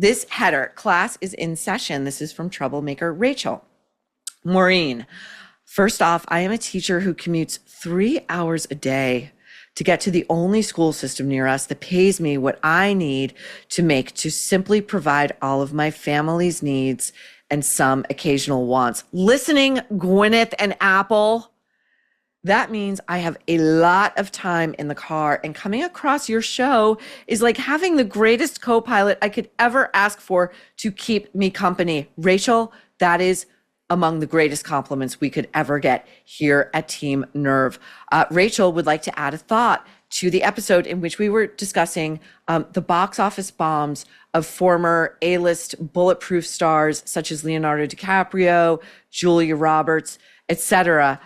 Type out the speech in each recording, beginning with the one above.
This header, class is in session. This is from Troublemaker Rachel. Maureen, first off, I am a teacher who commutes 3 hours a day to get to the only school system near us that pays me what I need to simply provide all of my family's needs and some occasional wants. Listening, Gwyneth and Apple, that means I have a lot of time in the car, and coming across your show is like having the greatest co-pilot I could ever ask for to keep me company. Rachel, that is among the greatest compliments we could ever get here at Team Nerve. Rachel would like to add a thought to the episode in which we were discussing the box office bombs of former A-list bulletproof stars such as Leonardo DiCaprio, Julia Roberts, etc.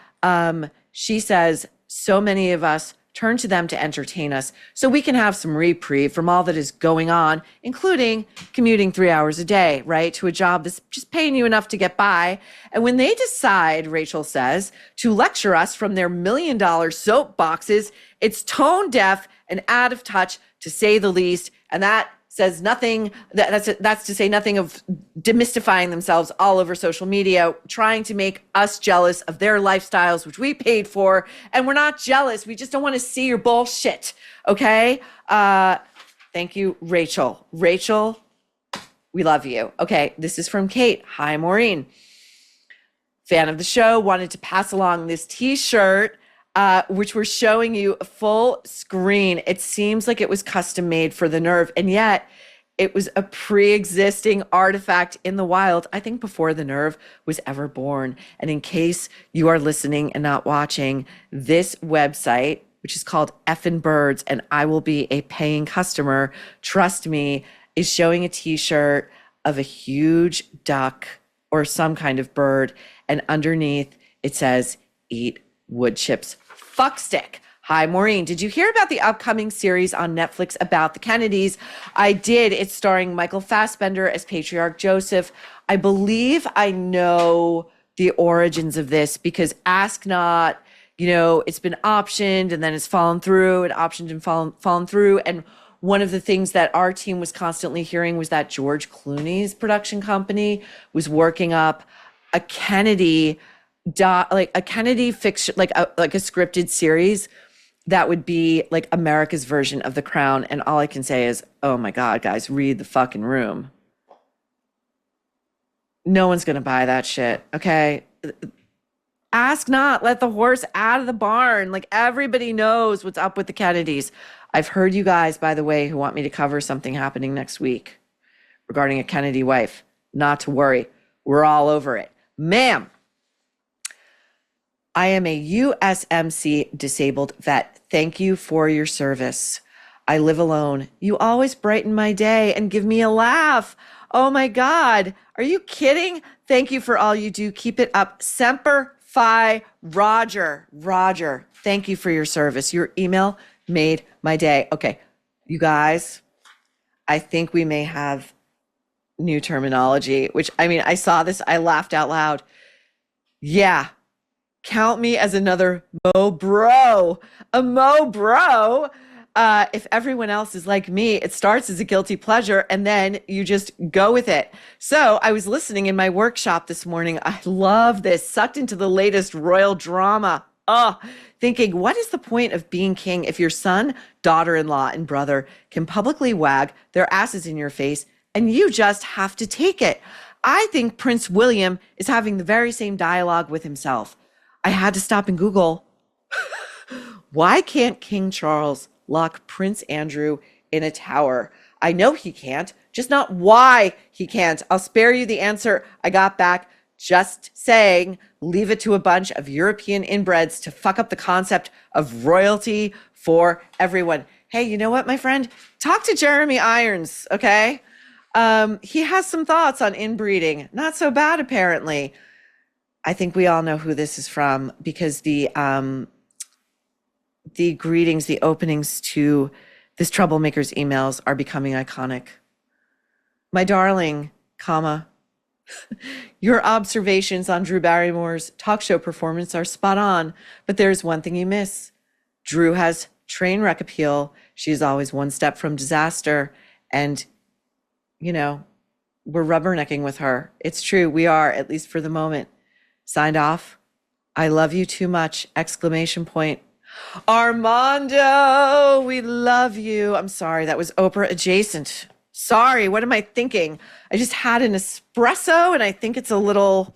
She says, so many of us turn to them to entertain us so we can have some reprieve from all that is going on, including commuting 3 hours a day, right, to a job that's just paying you enough to get by. And when they decide, Rachel says, to lecture us from their $1 million soapboxes, it's tone deaf and out of touch, to say the least. And that says nothing, that's to say nothing of demystifying themselves all over social media, trying to make us jealous of their lifestyles, which we paid for. And we're not jealous. We just don't want to see your bullshit. Okay. Thank you, Rachel. Rachel, we love you. Okay. This is from Kate. Hi, Maureen. Fan of the show. Wanted to pass along this t-shirt, which we're showing you full screen. It seems like it was custom made for the Nerve, and yet it was a pre-existing artifact in the wild, I think before the Nerve was ever born. And in case you are listening and not watching, this website, which is called Effin' Birds, and I will be a paying customer, trust me, is showing a t-shirt of a huge duck or some kind of bird, and underneath it says, "Eat wood chips, fuck stick." Hi, Maureen. Did you hear about the upcoming series on Netflix about the Kennedys? I did. It's starring Michael Fassbender as Patriarch Joseph. I believe I know the origins of this because Ask Not, it's been optioned and then it's fallen through and optioned and fallen through. And one of the things that our team was constantly hearing was that George Clooney's production company was working up a Kennedy fiction, like a scripted series that would be like America's version of The Crown. And all I can say is, oh my God, guys, read the fucking room. No one's going to buy that shit. Okay. Ask not, let the horse out of the barn. Like, everybody knows what's up with the Kennedys. I've heard you guys, by the way, who want me to cover something happening next week regarding a Kennedy wife. Not to worry. We're all over it. Ma'am, I am a USMC disabled vet. Thank you for your service. I live alone. You always brighten my day and give me a laugh. Oh my God. Are you kidding? Thank you for all you do. Keep it up. Semper Fi, Roger. Roger, thank you for your service. Your email made my day. Okay, you guys, I think we may have new terminology, which, I mean, I saw this, I laughed out loud. Yeah. Count me as another Mo Bro, a Mo Bro. If everyone else is like me, it starts as a guilty pleasure and then you just go with it. So I was listening in my workshop this morning. I love this, sucked into the latest royal drama. Thinking, what is the point of being king if your son, daughter-in-law, and brother can publicly wag their asses in your face and you just have to take it? I think Prince William is having the very same dialogue with himself. I had to stop and Google, why can't King Charles lock Prince Andrew in a tower? I know he can't, just not why he can't. I'll spare you the answer I got back. Just saying, leave it to a bunch of European inbreds to fuck up the concept of royalty for everyone. Hey, you know what, my friend? Talk to Jeremy Irons, okay? He has some thoughts on inbreeding. Not so bad, apparently. I think we all know who this is from because the greetings, the openings to this Troublemaker's emails are becoming iconic. My darling, comma, your observations on Drew Barrymore's talk show performance are spot on, but there's one thing you miss. Drew has Trainwreck appeal. She's always one step from disaster, and you know, we're rubbernecking with her. It's true. We are, at least for the moment. Signed off. I love you too much. Exclamation point. Armando, we love you. I'm sorry. That was Oprah adjacent. Sorry. What am I thinking? I just had an espresso and I think it's a little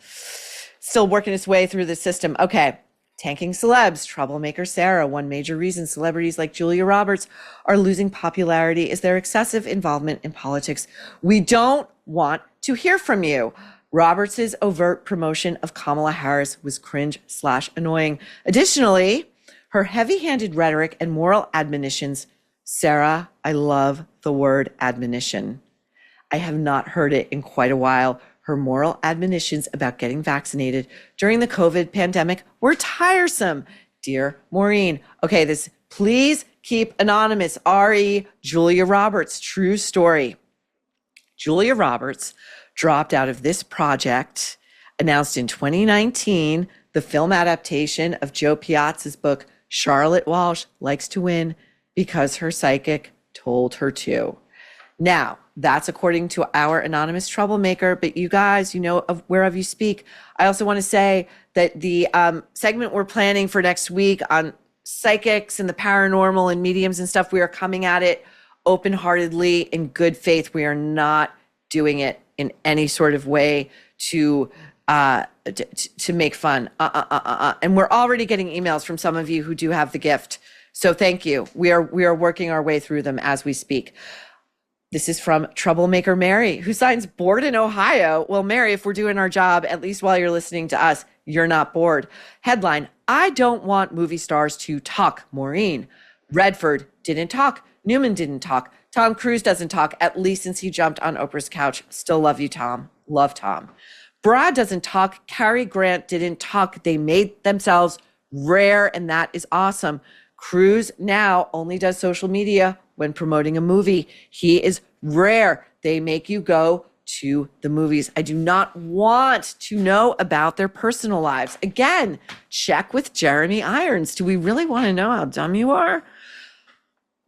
still working its way through the system. Okay. Tanking celebs, troublemaker Sarah. One major reason celebrities like Julia Roberts are losing popularity is their excessive involvement in politics. We don't want to hear from you. Roberts' overt promotion of Kamala Harris was cringe/annoying. Additionally, her heavy-handed rhetoric and moral admonitions. Sarah, I love the word admonition. I have not heard it in quite a while. Her moral admonitions about getting vaccinated during the COVID pandemic were tiresome. Dear Maureen. Okay, this, please keep anonymous. R.E. Julia Roberts, true story. Julia Roberts dropped out of this project, announced in 2019, the film adaptation of Joe Piazza's book, Charlotte Walsh Likes to Win Because Her Psychic Told Her to. Now, that's according to our anonymous troublemaker, but you guys, you know of whereof you speak. I also want to say that the segment we're planning for next week on psychics and the paranormal and mediums and stuff, we are coming at it open-heartedly in good faith. We are not doing it in any sort of way to make fun. And we're already getting emails from some of you who do have the gift. So thank you. We are working our way through them as we speak. This is from Troublemaker Mary, who signs bored in Ohio. Well, Mary, if we're doing our job, at least while you're listening to us, you're not bored. Headline, I don't want movie stars to talk. Maureen. Redford didn't talk. Newman didn't talk. Tom Cruise doesn't talk, at least since he jumped on Oprah's couch. Still love you, Tom. Love Tom. Brad doesn't talk. Cary Grant didn't talk. They made themselves rare, and that is awesome. Cruise now only does social media when promoting a movie. He is rare. They make you go to the movies. I do not want to know about their personal lives. Again, check with Jeremy Irons. Do we really want to know how dumb you are?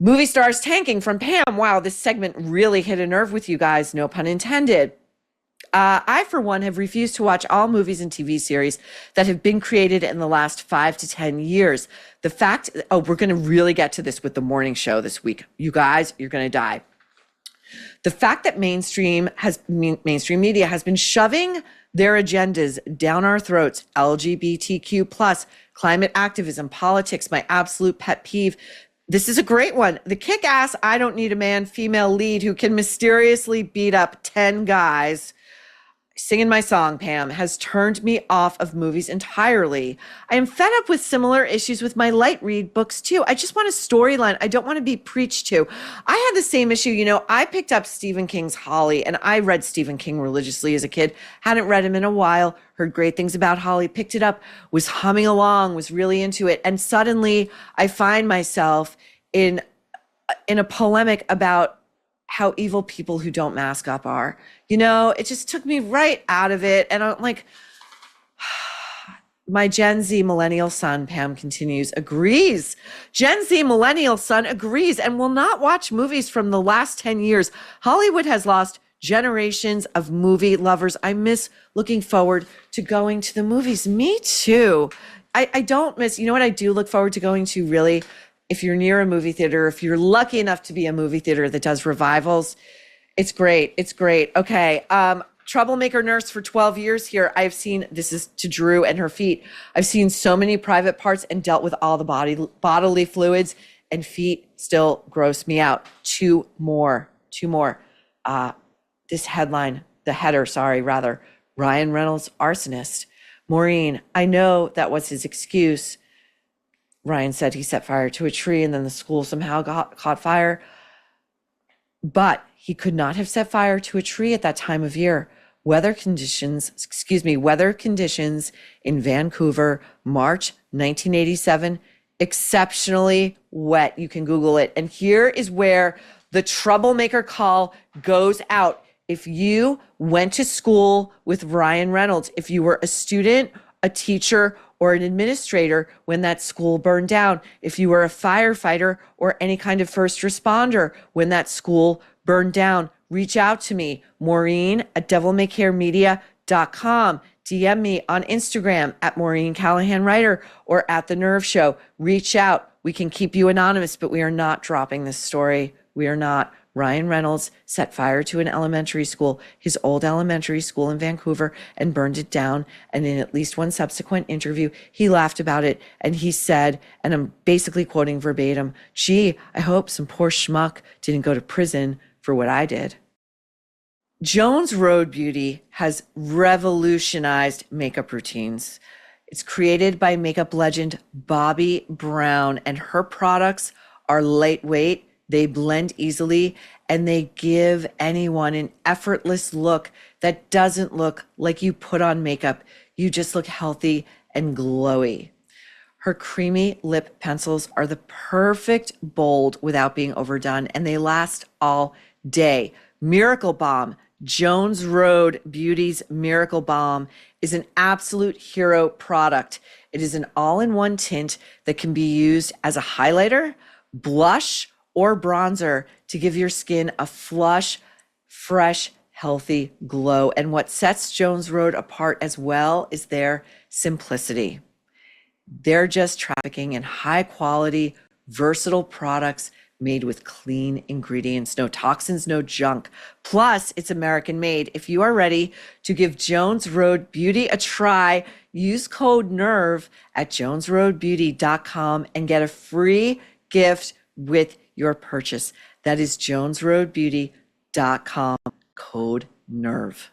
Movie stars tanking from Pam. Wow, this segment really hit a nerve with you guys. No pun intended. I, for one, have refused to watch all movies and TV series that have been created in the last 5 to 10 years. The fact, we're going to really get to this with the morning show this week. You guys, you're going to die. The fact that mainstream media has been shoving their agendas down our throats, LGBTQ+, climate activism, politics, my absolute pet peeve. This is a great one. The kick-ass, I don't need a man, female lead who can mysteriously beat up 10 guys singing my song, Pam, has turned me off of movies entirely. I am fed up with similar issues with my light read books too. I just want a storyline. I don't want to be preached to. I had the same issue. You know, I picked up Stephen King's Holly, and I read Stephen King religiously as a kid. Hadn't read him in a while, heard great things about Holly, picked it up, was humming along, was really into it. And suddenly I find myself in a polemic about how evil people who don't mask up are. You know, it just took me right out of it. And I'm like, my Gen Z millennial son, Pam continues, agrees. Gen Z millennial son agrees and will not watch movies from the last 10 years. Hollywood has lost generations of movie lovers. I miss looking forward to going to the movies. Me too. I don't miss, you know what I do look forward to going to really? If you're near a movie theater, if you're lucky enough to be a movie theater that does revivals, it's great. It's great. Okay. Troublemaker nurse for 12 years here. I've seen, this is to Drew and her feet. I've seen so many private parts and dealt with all the bodily fluids, and feet still gross me out. Two more. This headline, the header, rather. Ryan Reynolds, arsonist. Maureen, I know that was his excuse. Ryan said he set fire to a tree and then the school somehow caught fire. But he could not have set fire to a tree at that time of year. Weather conditions in Vancouver, March 1987, exceptionally wet. You can Google it. And here is where the troublemaker call goes out. If you went to school with Ryan Reynolds, if you were a student, a teacher, or an administrator when that school burned down, if you were a firefighter or any kind of first responder when that school burned down, reach out to me, Maureen at devilmaycaremedia.com. DM me on Instagram at Maureen Callahan Writer or at The Nerve Show. Reach out. We can keep you anonymous, but we are not dropping this story. We are not. Ryan Reynolds set fire to an elementary school, his old elementary school in Vancouver, and burned it down. And in at least one subsequent interview, he laughed about it. And he said, and I'm basically quoting verbatim, gee, I hope some poor schmuck didn't go to prison for what I did. Jones Road Beauty has revolutionized makeup routines. It's created by makeup legend Bobbi Brown, and her products are lightweight, they blend easily, and they give anyone an effortless look that doesn't look like you put on makeup. You just look healthy and glowy. Her creamy lip pencils are the perfect bold without being overdone, and they last all day. Miracle Balm, Jones Road Beauty's Miracle Balm, is an absolute hero product. It is an all-in-one tint that can be used as a highlighter, blush, or bronzer to give your skin a flush, fresh, healthy glow. And what sets Jones Road apart as well is their simplicity. They're just trafficking in high quality, versatile products made with clean ingredients, no toxins, no junk. Plus, it's American made. If you are ready to give Jones Road Beauty a try, use code NERVE at jonesroadbeauty.com and get a free gift with your purchase. That is jonesroadbeauty.com, code NERVE.